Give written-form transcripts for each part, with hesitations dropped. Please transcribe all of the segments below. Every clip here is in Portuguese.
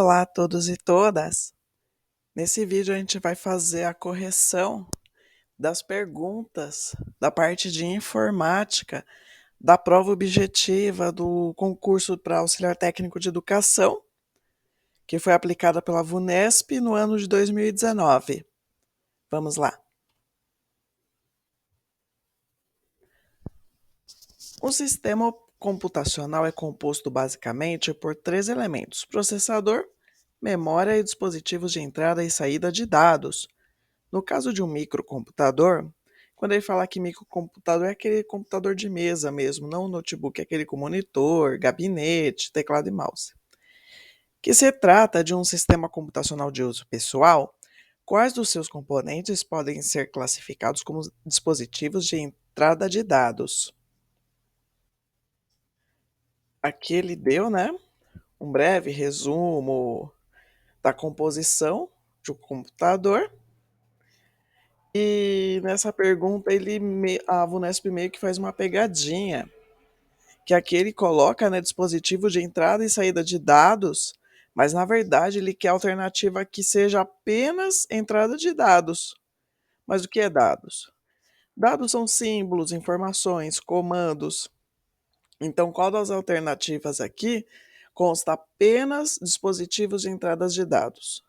Olá a todos e todas! Nesse vídeo a gente vai fazer a correção das perguntas da parte de informática da prova objetiva do concurso para auxiliar técnico de educação, que foi aplicada pela VUNESP no ano de 2019. Vamos lá! O sistema computacional é composto basicamente por três elementos: processador, memória e dispositivos de entrada e saída de dados. No caso de um microcomputador, quando ele fala que microcomputador é aquele computador de mesa mesmo, não o notebook, é aquele com monitor, gabinete, teclado e mouse. Que se trata de um sistema computacional de uso pessoal, quais dos seus componentes podem ser classificados como dispositivos de entrada de dados? Aqui ele deu, né, um breve resumo da composição de um computador. E nessa pergunta a VUNESP meio que faz uma pegadinha, que aqui ele coloca, né, dispositivo de entrada e saída de dados, mas na verdade ele quer a alternativa que seja apenas entrada de dados. Mas o que é dados? Dados são símbolos, informações, comandos. Então qual das alternativas aqui consta apenas dispositivos de entradas de dados?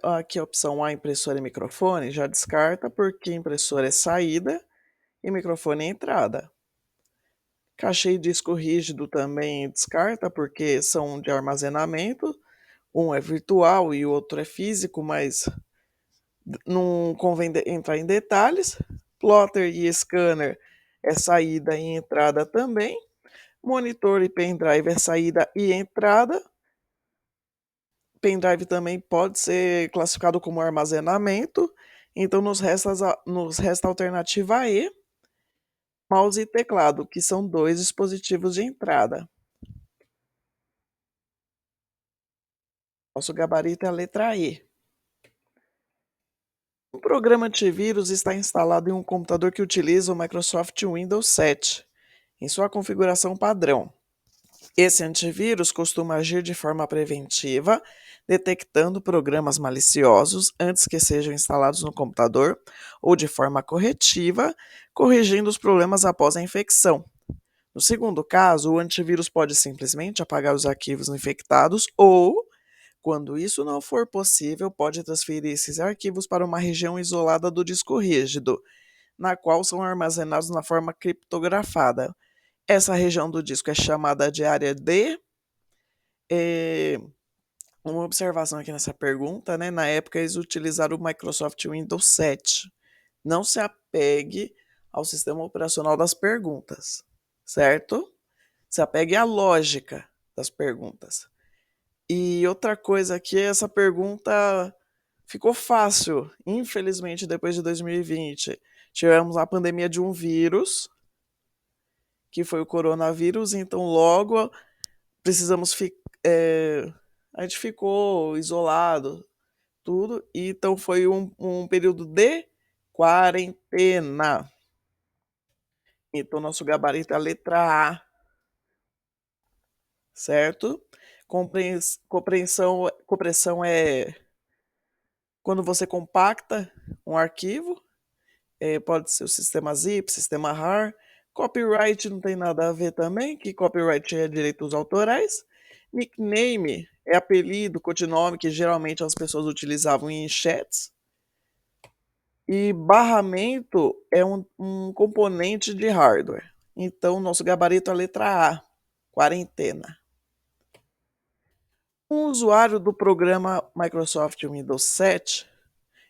Aqui a opção A, impressora e microfone, já descarta porque impressora é saída e microfone é entrada. Caixa e disco rígido também descarta porque são de armazenamento. Um é virtual e o outro é físico, mas não convém entrar em detalhes. Plotter e scanner é saída e entrada também. Monitor e pendrive é saída e entrada. Pendrive também pode ser classificado como armazenamento. Então nos resta a alternativa E, mouse e teclado, que são dois dispositivos de entrada. Nosso gabarito é a letra E. Um programa antivírus está instalado em um computador que utiliza o Microsoft Windows 7, em sua configuração padrão. Esse antivírus costuma agir de forma preventiva, detectando programas maliciosos antes que sejam instalados no computador, ou de forma corretiva, corrigindo os problemas após a infecção. No segundo caso, o antivírus pode simplesmente apagar os arquivos infectados ou, quando isso não for possível, pode transferir esses arquivos para uma região isolada do disco rígido, na qual são armazenados na forma criptografada. Essa região do disco é chamada de área D. Uma observação aqui nessa pergunta, né? Na época eles utilizaram o Microsoft Windows 7. Não se apegue ao sistema operacional das perguntas, certo? Se apegue à lógica das perguntas. E outra coisa aqui, essa pergunta ficou fácil, infelizmente, depois de 2020. Tivemos a pandemia de um vírus, que foi o coronavírus, então logo precisamos a gente ficou isolado, tudo, e então foi um período de quarentena. Então nosso gabarito é a letra A, certo? Compressão é quando você compacta um arquivo, pode ser o sistema zip, sistema RAR. Copyright não tem nada a ver também, que copyright é direitos autorais. Nickname é apelido, codinome, que geralmente as pessoas utilizavam em chats. E barramento é um componente de hardware. Então, nosso gabarito é a letra A, quarentena. Um usuário do programa Microsoft Windows 7,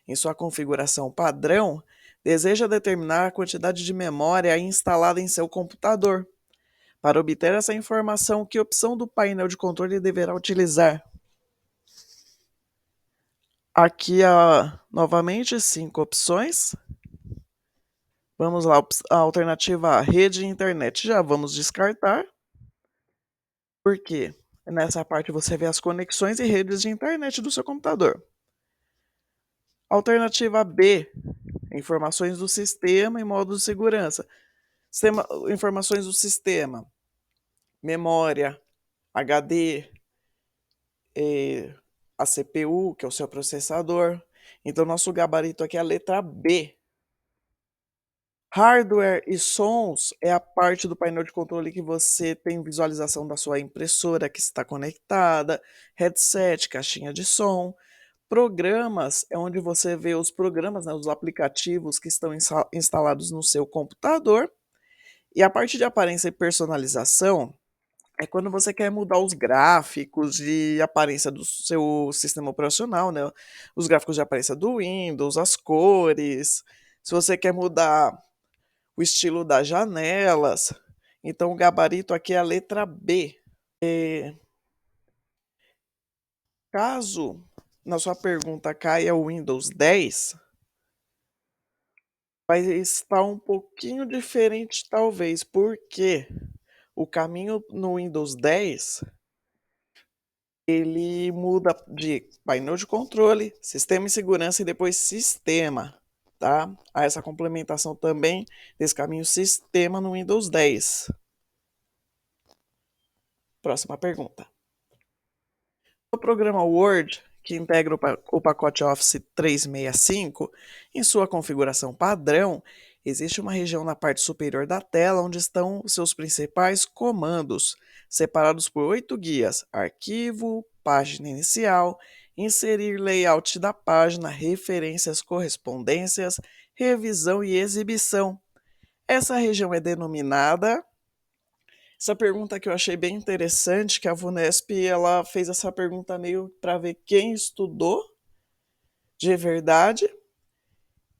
em sua configuração padrão, deseja determinar a quantidade de memória instalada em seu computador. Para obter essa informação, que opção do painel de controle deverá utilizar? Aqui há novamente 5 opções. Vamos lá, a alternativa A, rede e internet, já vamos descartar. Por quê? Nessa parte você vê as conexões e redes de internet do seu computador. Alternativa B, informações do sistema e modo de segurança. Informações do sistema, memória, HD, a CPU, que é o seu processador. Então, nosso gabarito aqui é a letra B. Hardware e sons é a parte do painel de controle que você tem visualização da sua impressora que está conectada, headset, caixinha de som. Programas é onde você vê os programas, né, os aplicativos que estão instalados no seu computador. E a parte de aparência e personalização é quando você quer mudar os gráficos de aparência do seu sistema operacional, né? Os gráficos de aparência do Windows, as cores. Se você quer mudar o estilo das janelas. Então, o gabarito aqui é a letra B. Caso na sua pergunta caia o Windows 10, vai estar um pouquinho diferente, talvez, porque o caminho no Windows 10 ele muda de painel de controle, sistema de segurança e depois sistema, tá? Há essa complementação também desse caminho sistema no Windows 10. Próxima pergunta. O programa Word, que integra o pacote Office 365, em sua configuração padrão, existe uma região na parte superior da tela onde estão os seus principais comandos, separados por 8 guias: arquivo, página inicial, inserir layout da página, referências, correspondências, revisão e exibição. Essa região é denominada. Essa pergunta que eu achei bem interessante, que a VUNESP ela fez essa pergunta meio para ver quem estudou de verdade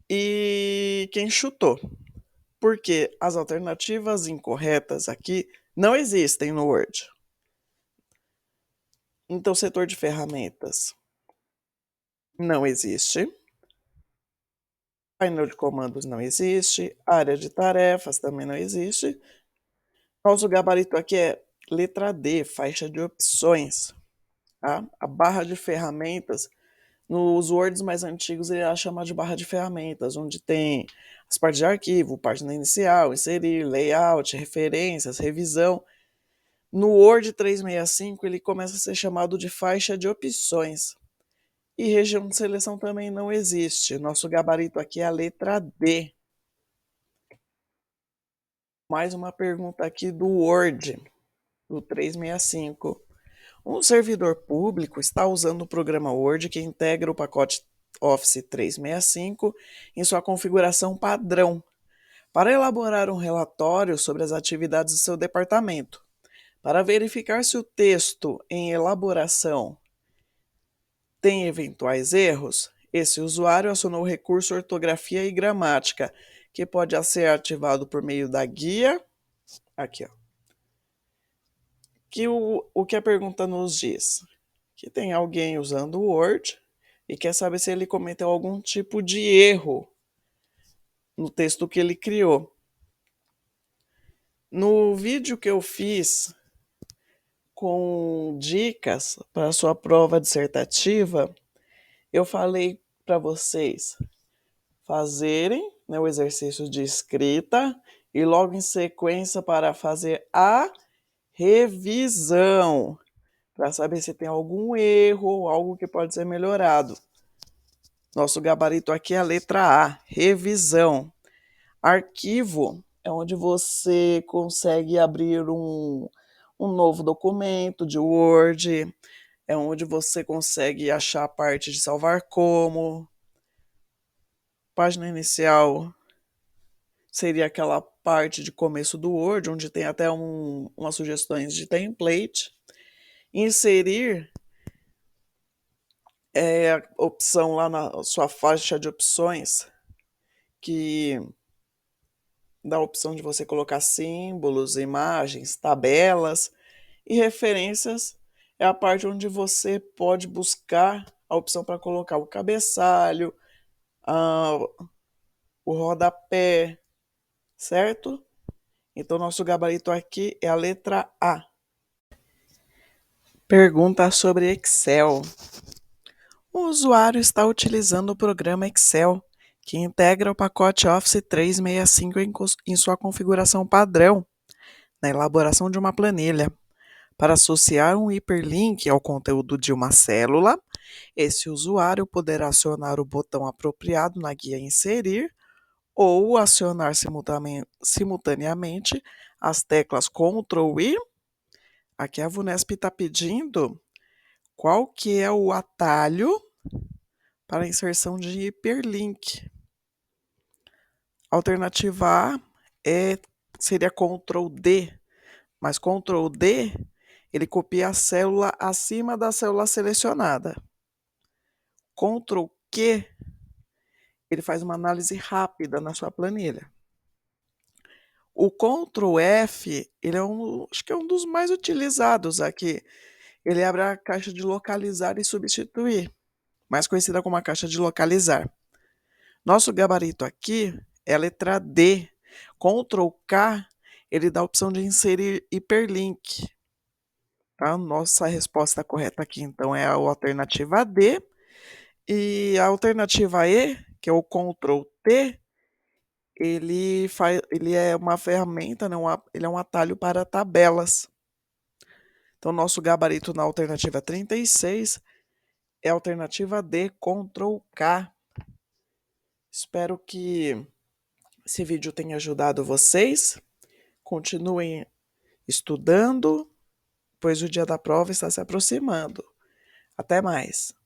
e quem chutou. Porque as alternativas incorretas aqui não existem no Word. Então, setor de ferramentas não existe. Painel de comandos não existe. Área de tarefas também não existe. Nosso gabarito aqui é letra D, faixa de opções. Tá? A barra de ferramentas, nos Words mais antigos ele era chamado de barra de ferramentas, onde tem as partes de arquivo, página inicial, inserir, layout, referências, revisão. No Word 365 ele começa a ser chamado de faixa de opções. E região de seleção também não existe. Nosso gabarito aqui é a letra D. Mais uma pergunta aqui do Word, do 365. Um servidor público está usando o programa Word que integra o pacote Office 365 em sua configuração padrão para elaborar um relatório sobre as atividades do seu departamento. Para verificar se o texto em elaboração tem eventuais erros, esse usuário acionou o recurso ortografia e gramática, que pode ser ativado por meio da guia. Aqui, ó. Que o que a pergunta nos diz? Que tem alguém usando o Word e quer saber se ele cometeu algum tipo de erro no texto que ele criou. No vídeo que eu fiz com dicas para a sua prova dissertativa, eu falei para vocês fazerem, né, o exercício de escrita e logo em sequência para fazer a revisão, para saber se tem algum erro ou algo que pode ser melhorado. Nosso gabarito aqui é a letra A, revisão. Arquivo é onde você consegue abrir um novo documento de Word, é onde você consegue achar a parte de salvar como. Página inicial seria aquela parte de começo do Word, onde tem até umas sugestões de template. Inserir é a opção lá na sua faixa de opções, que dá a opção de você colocar símbolos, imagens, tabelas e referências. É a parte onde você pode buscar a opção para colocar o cabeçalho, o rodapé, certo? Então, nosso gabarito aqui é a letra A. Pergunta sobre Excel. O usuário está utilizando o programa Excel, que integra o pacote Office 365 em sua configuração padrão, na elaboração de uma planilha. Para associar um hiperlink ao conteúdo de uma célula, esse usuário poderá acionar o botão apropriado na guia Inserir ou acionar simultaneamente as teclas Ctrl I. Aqui a VUNESP está pedindo qual que é o atalho para a inserção de hiperlink. Alternativa A seria Ctrl D, mas Ctrl D ele copia a célula acima da célula selecionada. Ctrl Q ele faz uma análise rápida na sua planilha. O Ctrl F ele acho que é um dos mais utilizados aqui. Ele abre a caixa de localizar e substituir, mais conhecida como a caixa de localizar. Nosso gabarito aqui é a letra D. Ctrl K, ele dá a opção de inserir hiperlink. Tá? Nossa resposta correta aqui, então, é a alternativa D. E a alternativa E, que é o Ctrl T, ele é uma ferramenta, né? Ele é um atalho para tabelas. Então, nosso gabarito na alternativa 36 é a alternativa D, Ctrl K. Espero que esse vídeo tenha ajudado vocês. Continuem estudando, pois o dia da prova está se aproximando. Até mais!